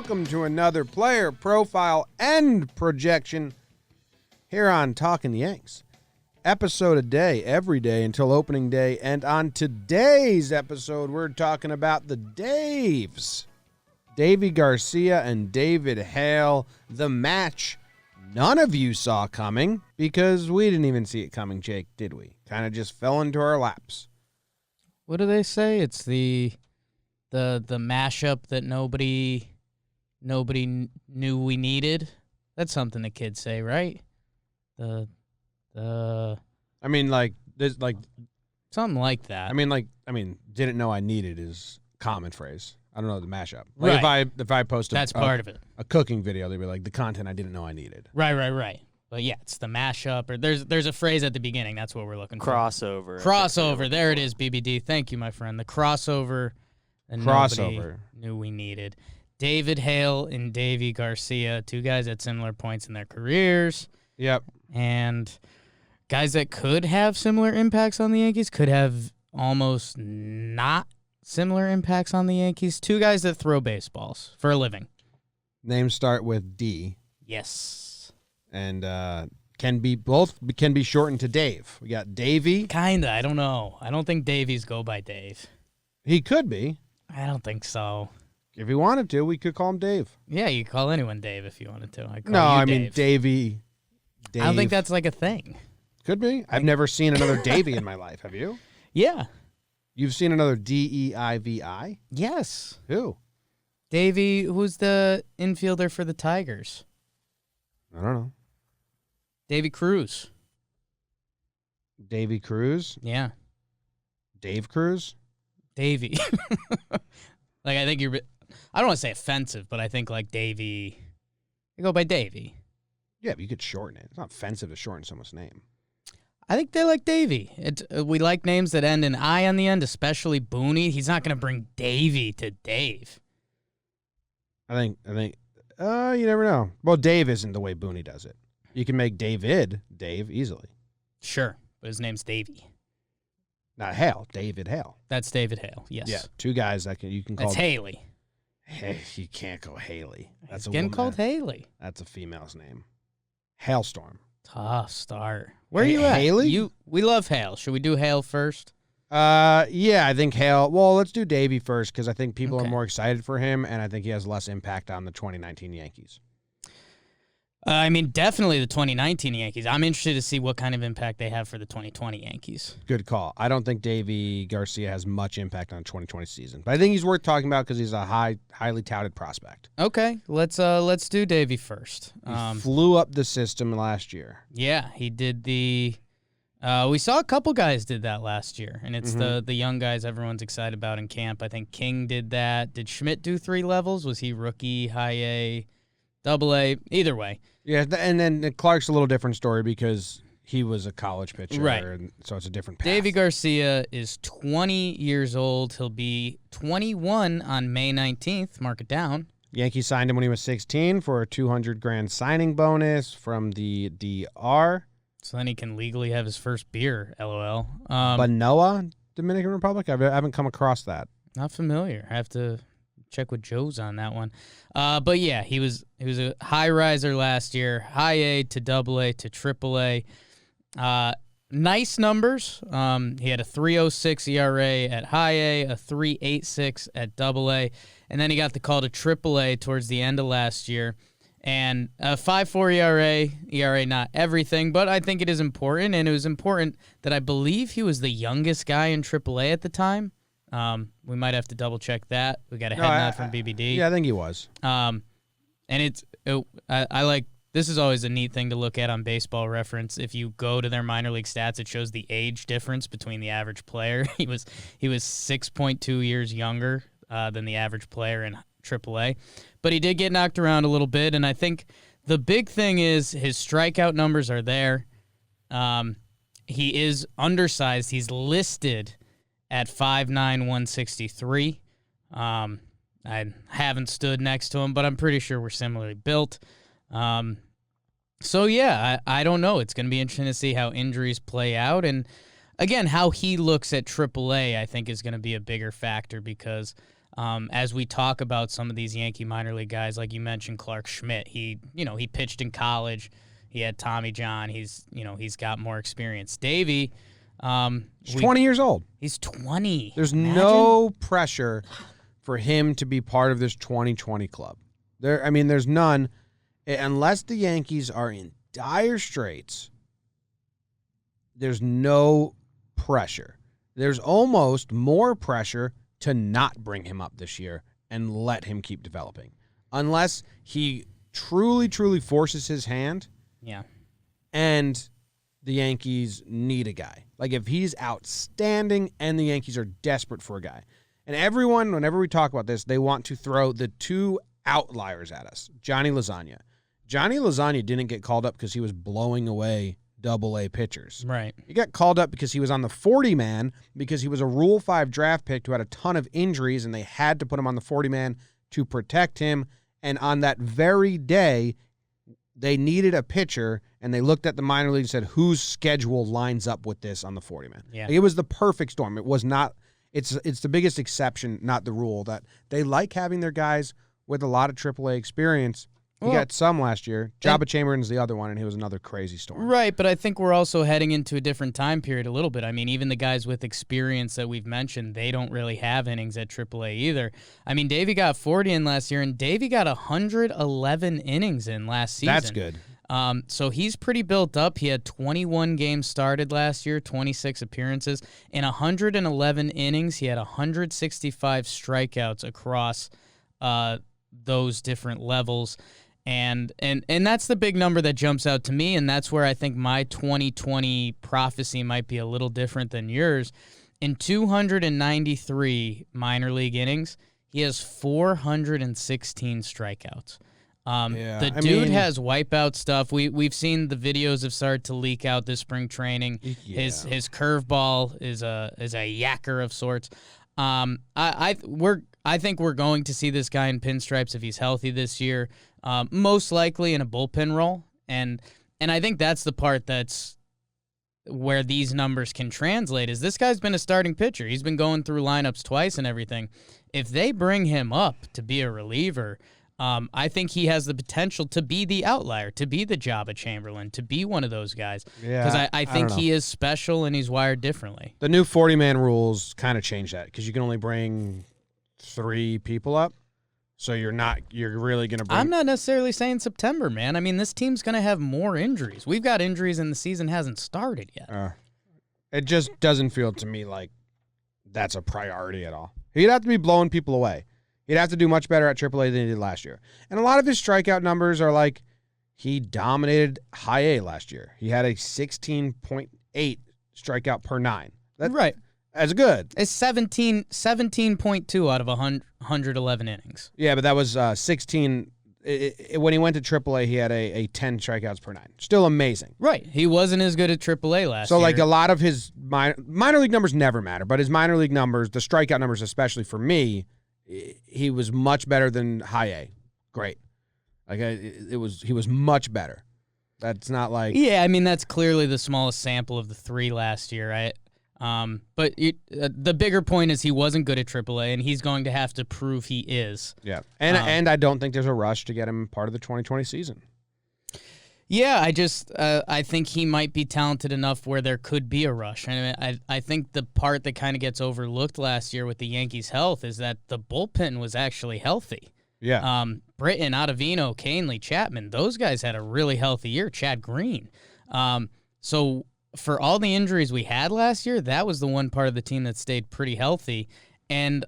welcome to another player profile and projection here on Talkin' Yanks. Episode a day, every day until opening day. And on today's episode, we're talking about the Daves. Davey Garcia and David Hale, the match none of you saw coming because we didn't even see it coming, Jake, did we? Kind of just fell into our laps. What do they say? It's the mashup that nobody knew we needed. That's something the kids say, right? I mean, like this, like something like that. Didn't know I needed is common phrase. I don't know the mashup. Like right. if I post that's part of it. A cooking video, they'd be like the content I didn't know I needed. Right. But yeah, it's the mashup, or there's a phrase at the beginning. That's what we're looking for. Crossover. There it is, BBD. Thank you, my friend. The crossover. And Crossover. Knew we needed. David Hale and Davey Garcia, two guys at similar points in their careers. Yep. And guys that could have similar impacts on the Yankees, could have almost not similar impacts on the Yankees. Two guys that throw baseballs for a living. Names start with D. Yes. And can be shortened to Dave. We got Davey. Kinda. I don't know. I don't think Davies go by Dave. He could be. I don't think so. If he wanted to, we could call him Dave. Yeah, you could call anyone Dave if you wanted to. Mean Davey. Dave. I don't think that's like a thing. Could be. I've never seen another Davey in my life. Have you? Yeah. You've seen another Deivi? Yes. Who? Davey, who's the infielder for the Tigers? I don't know. Davey Cruz. Davey Cruz? Yeah. Dave Cruz? Davey. Like, I think I don't want to say offensive, but I think like Davey, you go by Davey. Yeah, but you could shorten it. It's not offensive to shorten someone's name. I think they like Davey. We like names that end in I on the end, especially Booney. He's not going to bring Davey to Dave. I think. You never know. Well, Dave isn't the way Booney does it. You can make David Dave easily. Sure, but his name's Davey. Not Hale. David Hale. That's David Hale. Yes. Yeah, two guys that you can call. That's Haley. Hey, you can't go Haley. That's He's getting called Haley. That's a female's name. Hailstorm. Tough start. Where are you at? Haley? We love Hale. Should we do Hale first? Yeah, I think Hale. Well, let's do Davey first because I think people are more excited for him, and I think he has less impact on the 2019 Yankees. Definitely the 2019 Yankees. I'm interested to see what kind of impact they have for the 2020 Yankees. Good call. I don't think Davey Garcia has much impact on the 2020 season, but I think he's worth talking about because he's a highly touted prospect. Okay, let's do Davey first. He flew up the system last year. Yeah, he did the. We saw a couple guys did that last year, and it's the young guys everyone's excited about in camp. I think King did that. Did Schmidt do 3 levels? Was he rookie, high A, double A? Either way. Yeah, and then Clark's a little different story because he was a college pitcher, right? And so it's a different path. Davey Garcia is 20 years old. He'll be 21 on May 19th. Mark it down. Yankees signed him when he was 16 for a $200,000 signing bonus from the DR. So then he can legally have his first beer, LOL. Banoa, Dominican Republic? I haven't come across that. Not familiar. I have to check with Joe's on that one. But yeah, he was a high riser last year, high A to double A to triple A. Nice numbers. He had a 3.06 ERA at high A, a 3.86 at double A, and then he got the call to triple A towards the end of last year. And a 5.4 ERA not everything, but I think it is important, and it was important that I believe he was the youngest guy in AAA at the time. We might have to double-check that. We got a head nod from BBD. Yeah, I think he was. And I like, this is always a neat thing to look at on Baseball Reference. If you go to their minor league stats, it shows the age difference between the average player. He was 6.2 years younger than the average player in AAA. But he did get knocked around a little bit, and I think the big thing is his strikeout numbers are there. He is undersized. He's listed at 5'9", 163. I haven't stood next to him, but I'm pretty sure we're similarly built. So, yeah, I don't know. It's going to be interesting to see how injuries play out. And, again, how he looks at AAA, I think, is going to be a bigger factor because As we talk about some of these Yankee minor league guys, like you mentioned, Clark Schmidt, he pitched in college. He had Tommy John. He's got more experience. Davey, he's 20 years old. He's 20. There's no pressure for him to be part of this 2020 club. There's none, unless the Yankees are in dire straits. There's no pressure. There's almost more pressure to not bring him up this year and let him keep developing. Unless he truly, truly forces his hand. Yeah. And the Yankees need a guy. Like, if he's outstanding and the Yankees are desperate for a guy. And everyone, whenever we talk about this, they want to throw the two outliers at us. Johnny Lasagna. Johnny Lasagna didn't get called up because he was blowing away Double-A pitchers. Right. He got called up because he was on the 40-man, because he was a Rule 5 draft pick who had a ton of injuries, and they had to put him on the 40-man to protect him. And on that very day, they needed a pitcher, and they looked at the minor league and said, whose schedule lines up with this on the 40-man? Yeah. Like, it was the perfect storm. It was not – it's the biggest exception, not the rule, that they like having their guys with a lot of AAA experience. He got some last year. Jabba Chamberlain's the other one, and he was another crazy storm. Right, but I think we're also heading into a different time period a little bit. I mean, even the guys with experience that we've mentioned, they don't really have innings at AAA either. I mean, Davey got 40 in last year, and Davey got 111 innings in last season. That's good. So he's pretty built up. He had 21 games started last year, 26 appearances. In 111 innings, he had 165 strikeouts across those different levels. And that's the big number that jumps out to me, and that's where I think my 2020 prophecy might be a little different than yours. In 293 minor league innings, he has 416 strikeouts. The dude has wipeout stuff. We've seen the videos have started to leak out this spring training. Yeah. His curveball is a yacker of sorts. I think we're going to see this guy in pinstripes if he's healthy this year. Most likely in a bullpen role, and I think that's the part that's where these numbers can translate. Is this guy's been a starting pitcher? He's been going through lineups twice and everything. If they bring him up to be a reliever, I think he has the potential to be the outlier, to be the Jabba Chamberlain, to be one of those guys. Because I think he is special and he's wired differently. The new 40-man rules kind of change that, because you can only bring 3 people up. So you're really going to bring... I'm not necessarily saying September, man. I mean, this team's going to have more injuries. We've got injuries and the season hasn't started yet. It just doesn't feel to me like that's a priority at all. He'd have to be blowing people away. He'd have to do much better at AAA than he did last year. And a lot of his strikeout numbers are like, he dominated high A last year. He had a 16.8 strikeout per 9. Right. That's good. It's 17.2 out of 111 innings. Yeah, but that was 16. When he went to AAA, he had a 10 strikeouts per 9. Still amazing. Right. He wasn't as good at AAA last year. So, year. a lot of his minor league numbers never matter, but his minor league numbers, the strikeout numbers especially for me, he was much better than high A. Great. He was much better. That's not like... Yeah, I mean, that's clearly the smallest sample of the 3 last year, right? But the bigger point is he wasn't good at AAA, and he's going to have to prove he is. Yeah, and I don't think there's a rush to get him part of the 2020 season. Yeah, I think he might be talented enough where there could be a rush. I think the part that kind of gets overlooked last year with the Yankees' health is that the bullpen was actually healthy. Yeah. Britton, Ottavino, Canely, Chapman, those guys had a really healthy year. Chad Green. So for all the injuries we had last year, that was the one part of the team that stayed pretty healthy. And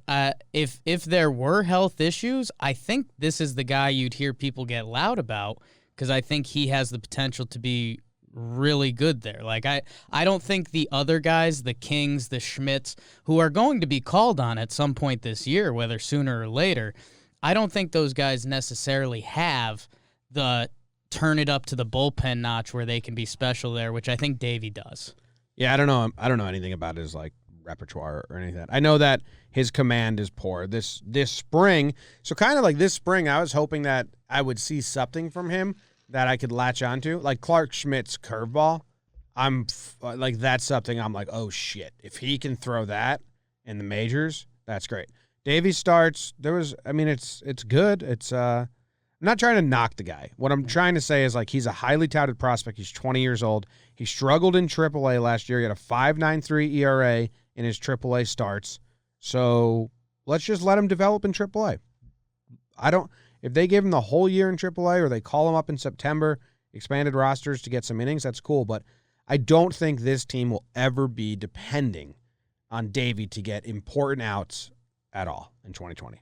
if there were health issues, I think this is the guy you'd hear people get loud about, because I think he has the potential to be really good there. Like, I don't think the other guys, the Kings, the Schmidts, who are going to be called on at some point this year, whether sooner or later, I don't think those guys necessarily have the turn it up to the bullpen notch where they can be special there, which I think Davey does. Yeah, I don't know anything about his repertoire or anything. I know that his command is poor this spring. So kind of like this spring, I was hoping that I would see something from him that I could latch onto, like Clark Schmidt's curveball. That's something I'm like, oh shit, if he can throw that in the majors, that's great. Davey starts. It's good. I'm not trying to knock the guy. What I'm trying to say is, like, he's a highly touted prospect. He's 20 years old. He struggled in AAA last year. He had a 5.93 ERA in his AAA starts. So let's just let him develop in AAA. If they give him the whole year in AAA or they call him up in September, expanded rosters to get some innings, that's cool. But I don't think this team will ever be depending on Davey to get important outs at all in 2020.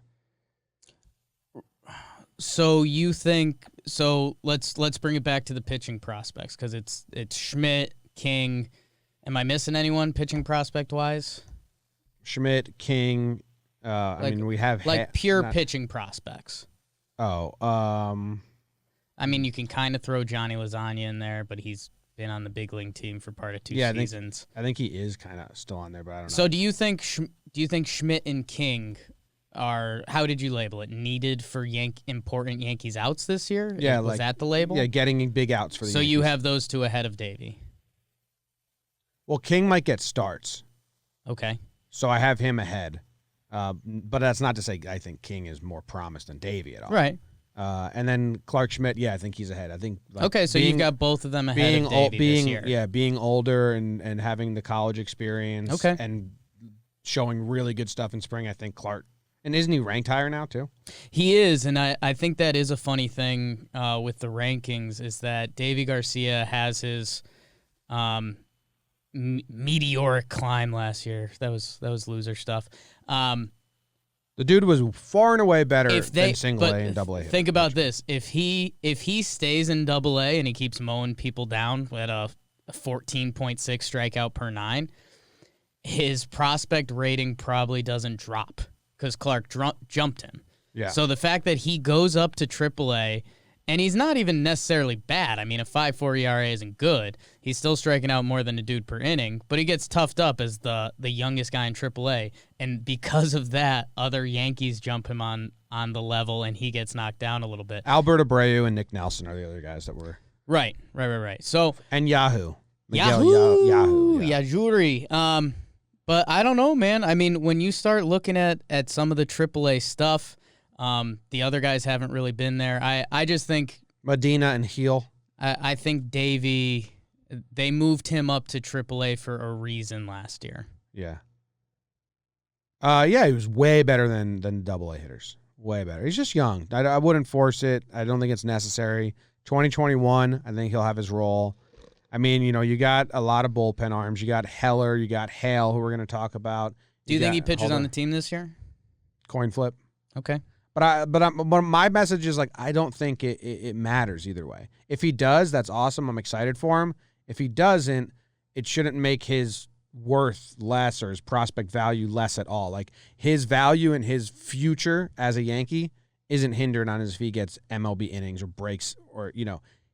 So you think let's bring it back to the pitching prospects, because it's Schmidt, King. Am I missing anyone pitching prospect wise? Schmidt, King. We have pitching prospects. Oh, I mean, you can kind of throw Johnny Lasagna in there, but he's been on the big league team for part of two seasons. I think he is kind of still on there, but I don't know. So do you think Schmidt and King are, how did you label it, needed for important Yankees outs this year? Yeah, was that the label? Yeah, getting big outs for the Yankees. So you have those two ahead of Davey. Well, King might get starts. Okay. So I have him ahead. But that's not to say I think King is more promised than Davey at all. Right. And then Clark Schmidt, I think he's ahead. I think. Okay, so you've got both of them ahead of Davey this year. Yeah, being older and having the college experience. Okay. And showing really good stuff in spring. I think Clark. And isn't he ranked higher now too? He is, and I think that is a funny thing with the rankings, is that Davey Garcia has his meteoric climb last year. That was loser stuff. The dude was far and away better than single A and double A. Think about this: if he stays in double A and he keeps mowing people down at a 14.6 strikeout per 9, his prospect rating probably doesn't drop because Clark jumped him. Yeah. So the fact that he goes up to AAA, and he's not even necessarily bad. I mean, a 5.4 ERA isn't good. He's still striking out more than a dude per inning, but he gets toughed up as the youngest guy in AAA. And because of that, other Yankees jump him on the level, and he gets knocked down a little bit. Albert Abreu and Nick Nelson are the other guys that were. Right. So and Yahoo. Yahoo. Yajuri. But I don't know, man. I mean, when you start looking at some of the AAA stuff, the other guys haven't really been there. I just think Medina and Hale. I think Davey, they moved him up to AAA for a reason last year. Yeah. He was way better than double A hitters. Way better. He's just young. I wouldn't force it. I don't think it's necessary. 2021, I think he'll have his role. I mean, you got a lot of bullpen arms. You got Heller. You got Hale, who we're going to talk about. Do you think he pitches on the team this year? Coin flip. Okay. But my message is, like, I don't think it matters either way. If he does, that's awesome. I'm excited for him. If he doesn't, it shouldn't make his worth less or his prospect value less at all. Like, his value and his future as a Yankee isn't hindered on if he gets MLB innings or breaks or,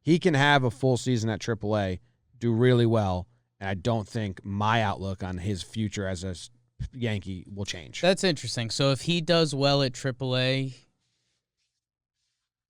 he can have a full season at AAA, do really well, and I don't think my outlook on his future as a Yankee will change. That's interesting. So if he does well at AAA,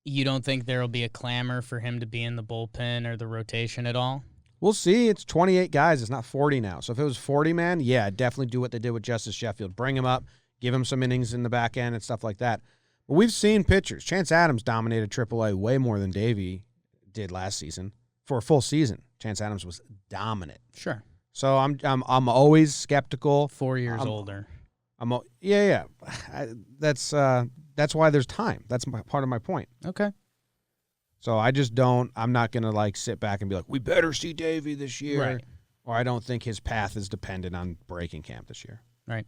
you don't think there will be a clamor for him to be in the bullpen or the rotation at all? We'll see. It's 28 guys. It's not 40 now. So if it was 40, man, yeah, definitely do what they did with Justice Sheffield. Bring him up, give him some innings in the back end and stuff like that. But we've seen pitchers. Chance Adams dominated AAA way more than Davey did last season. For a full season, Chance Adams was dominant. Sure. So I'm always skeptical. 4 years older. That's why there's time. That's part of my point. Okay. So I just don't. I'm not gonna sit back and be like, we better see Davey this year. Right. Or I don't think his path is dependent on breaking camp this year. Right.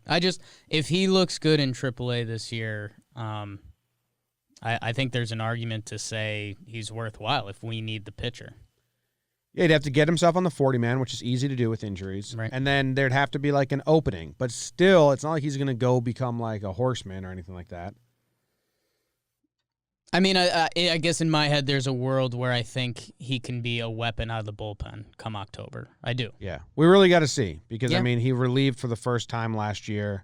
If he looks good in AAA this year, I think there's an argument to say he's worthwhile if we need the pitcher. Yeah, he'd have to get himself on the 40-man, which is easy to do with injuries. Right. And then there'd have to be an opening. But still, it's not like he's going to go become a horseman or anything like that. I mean, I guess in my head there's a world where I think he can be a weapon out of the bullpen come October. I do. Yeah. We really got to see because, Yeah. I mean, he relieved for the first time last year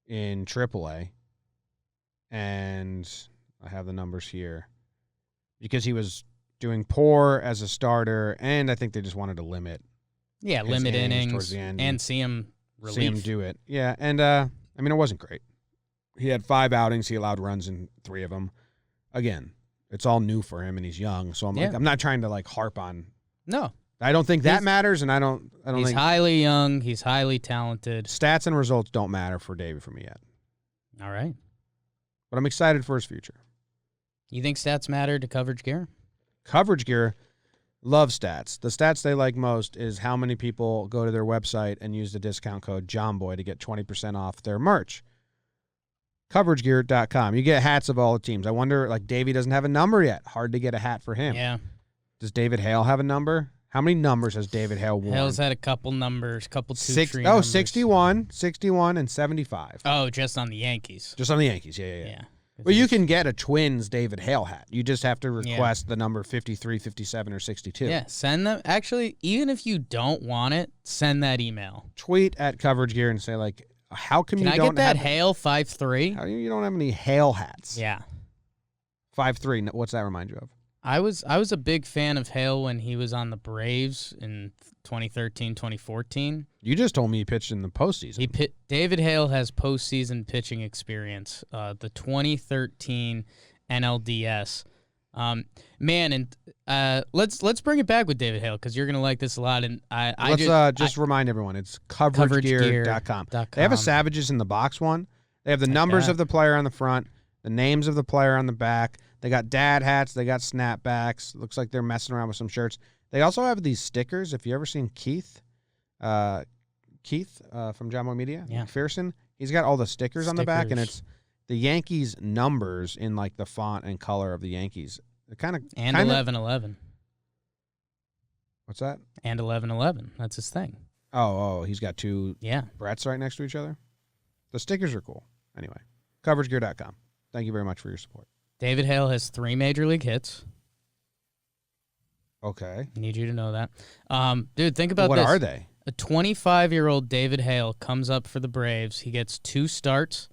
in AAA. And I have the numbers here. Because he was doing poor as a starter, and I think they just wanted to limit. Yeah, his limit innings towards the end and see him relief. See him do it. Yeah, and, I mean, it wasn't great. He had 5 outings. He allowed runs in 3 of them. Again, it's all new for him, and he's young. So I'm not trying to like harp on. No, I don't think that matters, and I don't he's think highly young. He's highly talented. Stats and results don't matter for Davey for me yet. All right. But I'm excited for his future. You think stats matter to Coverage Gear? Coverage Gear love stats. The stats they like most is how many people go to their website and use the discount code JOMBOY to get 20% off their merch. CoverageGear.com. You get hats of all the teams. I wonder, like, Davey doesn't have a number yet. Hard to get a hat for him. Yeah. Does David Hale have a number? How many numbers has David Hale worn? Hale's had a couple numbers, couple 2-3 numbers. 61, and 75. Oh, just on the Yankees. Just on the Yankees, yeah. Well, you can get a Twins David Hale hat. You just have to request the number 53, 57, or 62. Yeah, send them. Actually, even if you don't want it, send that email. Tweet at Coverage Gear and say, like, how come you don't have... Can I get that Hale 5'3"? How you don't have any Hale hats? Yeah. 5'3", what's that remind you of? I was a big fan of Hale when he was on the Braves in 2013, 2014. You just told me he pitched in the postseason. David Hale has postseason pitching experience. The 2013 NLDS. Let's bring it back with David Hale because you're gonna like this a lot. And let's remind everyone it's coveragegear.com. They have a Savages in the Box one. They have the numbers of the player on the front, the names of the player on the back. They got dad hats. They got snapbacks. Looks like they're messing around with some shirts. They also have these stickers. If you ever seen Keith from JOMBOY Media, McPherson, he's got all the stickers on the back, and it's the Yankees numbers in like the font and color of the Yankees. And 11-11. What's that? And 11-11. That's his thing. Oh, he's got 2 Bretts right next to each other. The stickers are cool. Anyway, coveragegear.com. Thank you very much for your support. David Hale has 3 major league hits. Okay. I need you to know that. Dude, think about this. What are they? A 25-year-old David Hale comes up for the Braves. He gets 2 starts,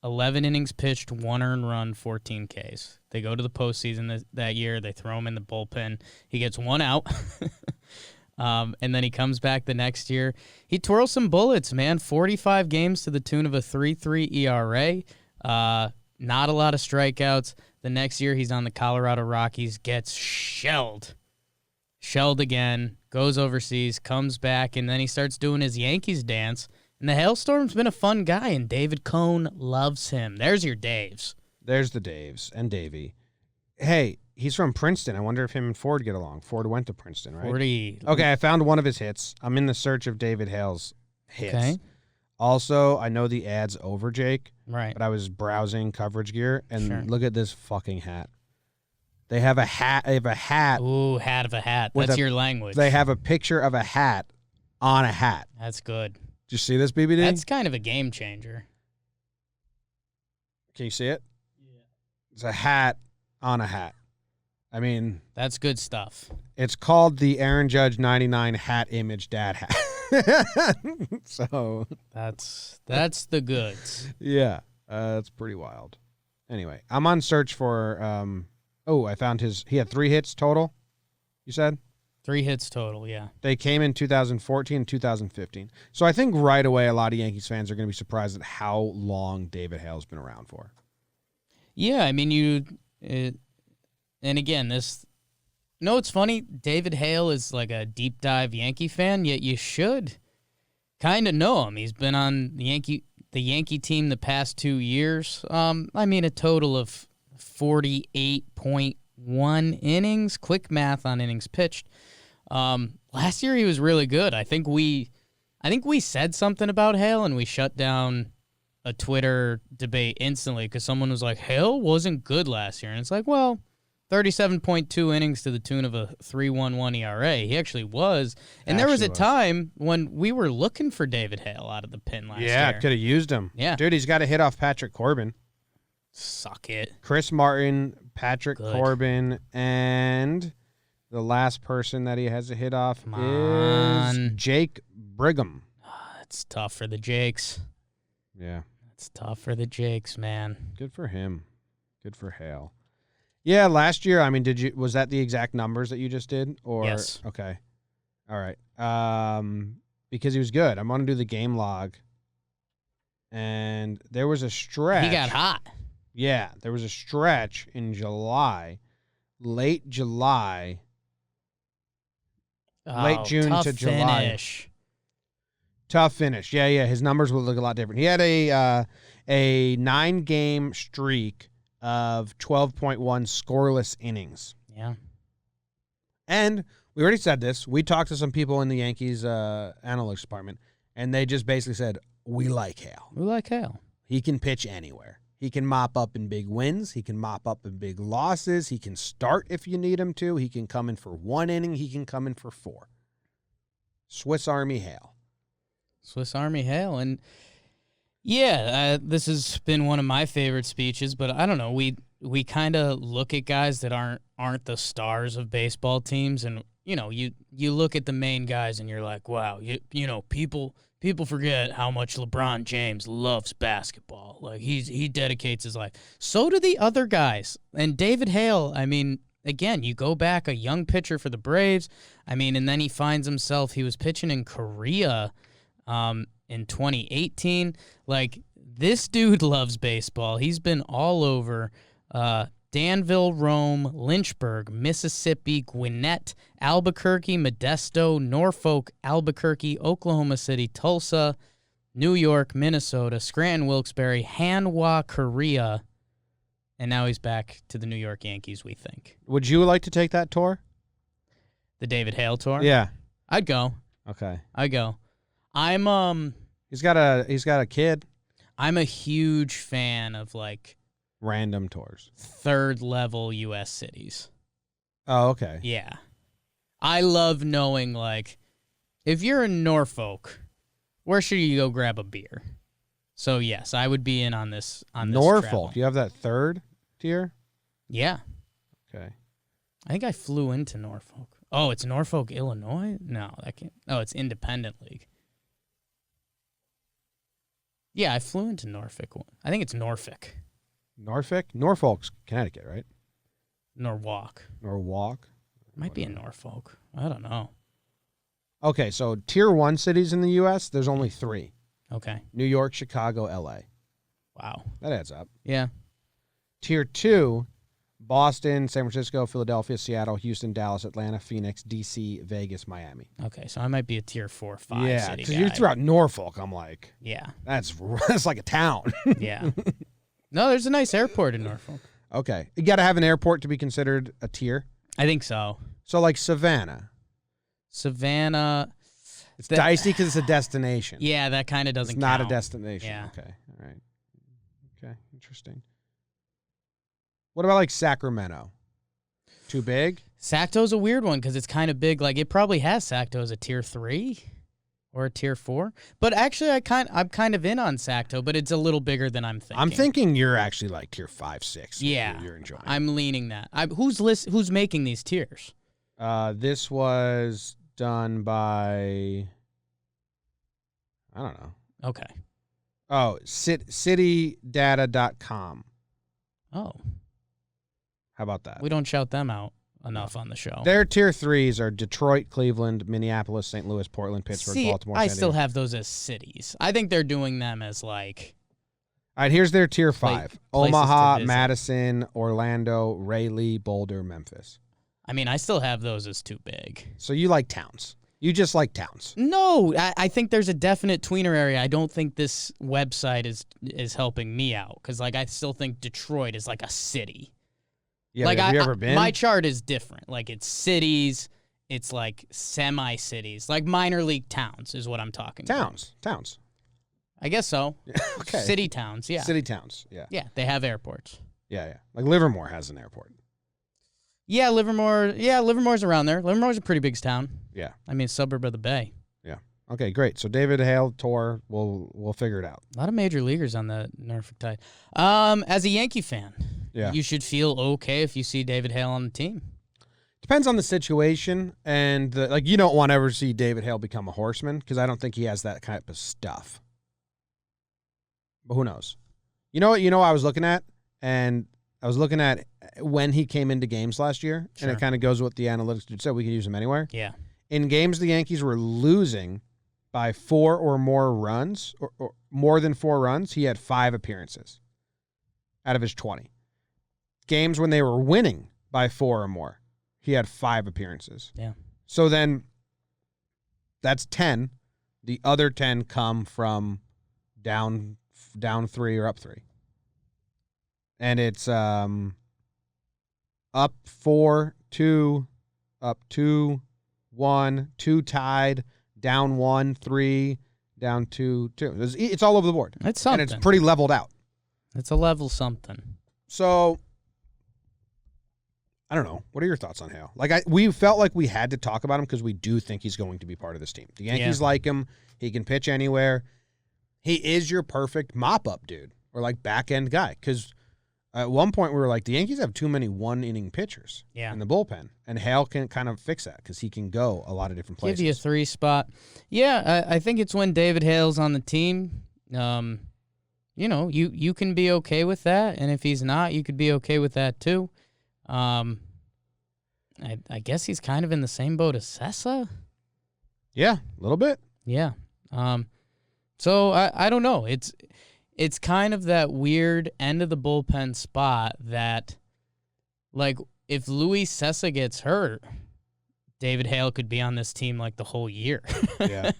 11 innings pitched, 1 earned run, 14 Ks. They go to the postseason that year. They throw him in the bullpen. He gets 1 out. And then he comes back the next year. He twirls some bullets, man. 45 games to the tune of a 3.3 ERA. Not a lot of strikeouts. The next year he's on the Colorado Rockies, gets shelled. Shelled again, goes overseas, comes back, and then he starts doing his Yankees dance. And the Hailstorm's been a fun guy, and David Cone loves him. There's your Daves. There's the Daves and Davey. Hey, he's from Princeton. I wonder if him and Ford get along. Ford went to Princeton, right? Okay, I found one of his hits. I'm in the search of David Hale's hits. Okay. Also, I know the ad's over, Jake. Right. But I was browsing Coverage Gear, and look at this fucking hat. They have a hat. They have a hat. Ooh, hat of a hat. That's your language. They have a picture of a hat on a hat. That's good. Did you see this, BBD? That's kind of a game changer. Can you see it? Yeah. It's a hat on a hat. I mean... That's good stuff. It's called the Aaron Judge 99 hat image dad hat. So... That's the goods. Yeah. That's pretty wild. Anyway, I'm on search for... I found he had 3 hits total, you said? 3 hits total, yeah. They came in 2014 and 2015. So I think right away a lot of Yankees fans are going to be surprised at how long David Hale's been around for. Yeah, I mean, and again, it's funny, David Hale is like a deep dive Yankee fan, yet you should kind of know him. He's been on the Yankee team the past 2 years. I mean, a total of 48.1 innings. Quick math on innings pitched. Last year he was really good. I think we said something about Hale and we shut down a Twitter debate instantly because someone was like, Hale wasn't good last year. And it's like, well, 37.2 innings to the tune of a 3.11 ERA. He actually was. And there was a time when we were looking for David Hale out of the pen last year. Yeah, could have used him. Yeah. Dude, he's got a hit off Patrick Corbin. Suck it. Chris Martin, Patrick Corbin, and the last person that he has a hit off is Jake Brigham. It's tough for the Jakes. Yeah. It's tough for the Jakes, man. Good for him. Good for Hale. Yeah, last year, I mean, was that the exact numbers that you just did? Or yes. Okay. All right. Because he was good. I'm going to do the game log. And there was a stretch. He got hot. Yeah, there was a stretch in July, late July, late June tough to July. Finish. Tough finish. Yeah. His numbers would look a lot different. He had a 9-game streak of 12.1 scoreless innings. Yeah. And we already said this. We talked to some people in the Yankees analytics department, and they just basically said, we like Hale. We like Hale. He can pitch anywhere. He can mop up in big wins. He can mop up in big losses. He can start if you need him to. He can come in for 1 inning. He can come in for 4. Swiss Army Hale. Swiss Army Hale. And, yeah, this has been one of my favorite speeches, but I don't know. We kind of look at guys that aren't the stars of baseball teams, and, you look at the main guys and you're like, wow, people forget how much LeBron James loves basketball. Like, he dedicates his life. So do the other guys. And David Hale, I mean, again, you go back, a young pitcher for the Braves. I mean, and then he finds himself, he was pitching in Korea in 2018. Like, this dude loves baseball. He's been all over Danville, Rome, Lynchburg, Mississippi, Gwinnett, Albuquerque, Modesto, Norfolk, Albuquerque, Oklahoma City, Tulsa, New York, Minnesota, Scranton, Wilkes-Barre, Hanwha, Korea, and now he's back to the New York Yankees, we think. Would you like to take that tour? The David Hale tour? Yeah. I'd go. Okay. I'd go. He's got a kid. I'm a huge fan of, like, random tours. Third-level U.S. cities. Oh, okay. Yeah. I love knowing, like, if you're in Norfolk, where should you go grab a beer? So, yes, I would be in on this Norfolk. travel. You have that third tier? Yeah. Okay. I think I flew into Norfolk. Oh, it's Norfolk, Illinois? No, that can't. Oh, it's Independent League. Yeah, I flew into Norfolk. I think it's Norfolk. Norfolk's Connecticut, right? Norwalk. Might be in Norfolk. I don't know. Okay, so tier 1 cities in the U.S., there's only 3. Okay. New York, Chicago, L.A. Wow. That adds up. Yeah. Tier 2, Boston, San Francisco, Philadelphia, Seattle, Houston, Dallas, Atlanta, Phoenix, D.C., Vegas, Miami. Okay, so I might be a tier 4 or 5 city guy. Yeah, because you threw out Norfolk. I'm like, yeah. That's like a town. Yeah. No, there's a nice airport in Norfolk. Okay. You got to have an airport to be considered a tier? I think so. So, like Savannah. It's dicey because it's a destination. Yeah, that kind of doesn't count. It's not count. a destination. Yeah. Okay. All right. Okay. Interesting. What about, like, Sacramento? Too big? Sacto's a weird one because it's kind of big. Like, it probably has Sacto as a tier 3 or a tier 4. But actually, I'm kind of in on Sacto, but it's a little bigger than I'm thinking. I'm thinking you're actually like tier 5, 6. Yeah. You're enjoying. I'm leaning that. Who's making these tiers? This was done by, I don't know. Okay. Oh, citydata.com. Oh. How about that? We don't shout them out enough on the show. Their tier 3s are Detroit, Cleveland, Minneapolis, St. Louis, Portland, Pittsburgh, Baltimore, I San still Diego. have those as cities. I think they're doing them as, like... All right, here's their tier 5. Omaha, to visit. Madison, Orlando, Raleigh, Boulder, Memphis. I mean, I still have those as too big. So you like towns. You just like towns. No, I think there's a definite tweener area. I don't think this website is helping me out because, like, I still think Detroit is like a city. Yeah, like, have you ever been? My chart is different. Like, it's cities. It's like semi-cities, like minor league towns is what I'm talking about. Towns. I guess so. Okay. City towns, yeah. City towns, yeah. Yeah, they have airports. Yeah. Like Livermore has an airport. Yeah, Livermore's around there. Livermore's a pretty big town. Yeah. I mean, suburb of the Bay. Yeah. Okay, great. So David Hale tour, we'll figure it out. A lot of major leaguers on the Norfolk Tide. As a Yankee fan, you should feel okay if you see David Hale on the team. Depends on the situation, and you don't want to ever see David Hale become a horseman because I don't think he has that type of stuff. But who knows? You know what? I was looking at, and I was looking at when he came into games last year, Sure. and it kind of goes with what the analytics dude said. We can use him anywhere. Yeah. In games the Yankees were losing, by 4 or more runs, or more than 4 runs, he had 5 appearances out of his 20. Games when they were winning by 4 or more, he had 5 appearances. Yeah. So then that's 10. The other 10 come from down 3 or up 3. And it's up 4, 2, up 2, 1, 2 tied, down 1, 3, down 2, 2. It's all over the board. It's something. And it's pretty leveled out. It's a level something. So, I don't know. What are your thoughts on Hale? We felt like we had to talk about him because we do think he's going to be part of this team. The Yankees like him. He can pitch anywhere. He is your perfect mop-up dude or back-end guy because at one point we were like, the Yankees have too many one-inning pitchers in the bullpen, and Hale can kind of fix that because he can go a lot of different places. Give you a 3 spot. Yeah, I think it's when David Hale's on the team. You can be okay with that, and if he's not, you could be okay with that too. I guess he's kind of in the same boat as Sessa. Yeah, a little bit. Yeah. So I don't know. It's kind of that weird end of the bullpen spot that, if Luis Sessa gets hurt, David Hale could be on this team the whole year. Yeah.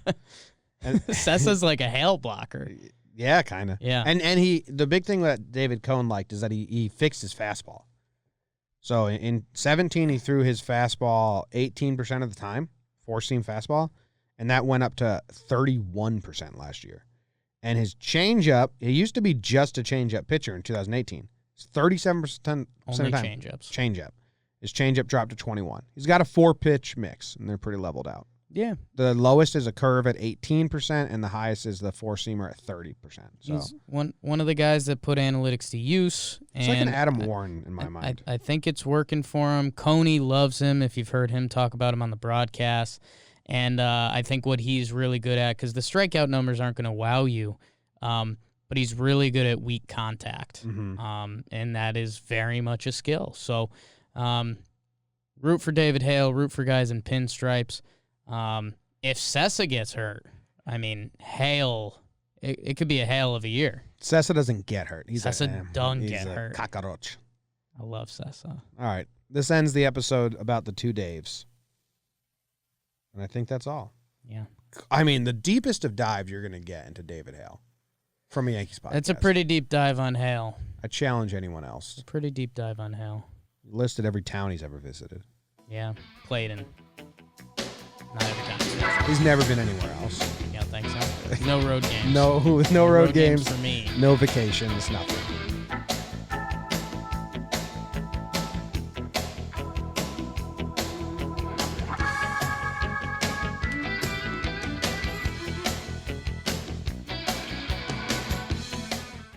And Sessa's like a Hale blocker. Yeah, kind of. Yeah. And the big thing that David Cohn liked is that he fixed his fastball. So in 17, he threw his fastball 18% of the time, 4-seam fastball, and that went up to 31% last year. And his changeup, he used to be just a changeup pitcher in 2018. It's 37% of the time. Changeups. Changeup. His changeup dropped to 21. He's got a 4-pitch mix, and they're pretty leveled out. Yeah. The lowest is a curve at 18%, and the highest is the 4-seamer at 30%. So he's one of the guys that put analytics to use. It's like an Adam Warren in my mind. I think it's working for him. Coney loves him, if you've heard him talk about him on the broadcast. And I think what he's really good at, because the strikeout numbers aren't going to wow you, but he's really good at weak contact. Mm-hmm. And that is very much a skill. So root for David Hale, root for guys in pinstripes. If Sessa gets hurt, Hale, it could be a Hale of a year. Sessa doesn't get hurt. Sessa doesn't get hurt. Cockroach. I love Sessa. All right. This ends the episode about the 2 Daves. And I think that's all. Yeah. The deepest of dives you're going to get into David Hale from a Yankees podcast. It's a pretty deep dive on Hale. I challenge anyone else. A pretty deep dive on Hale. Listed every town he's ever visited. Yeah. Played in. Not every time. He's never been anywhere else. Yeah, thanks. No road games. No road games for me. No vacations, nothing.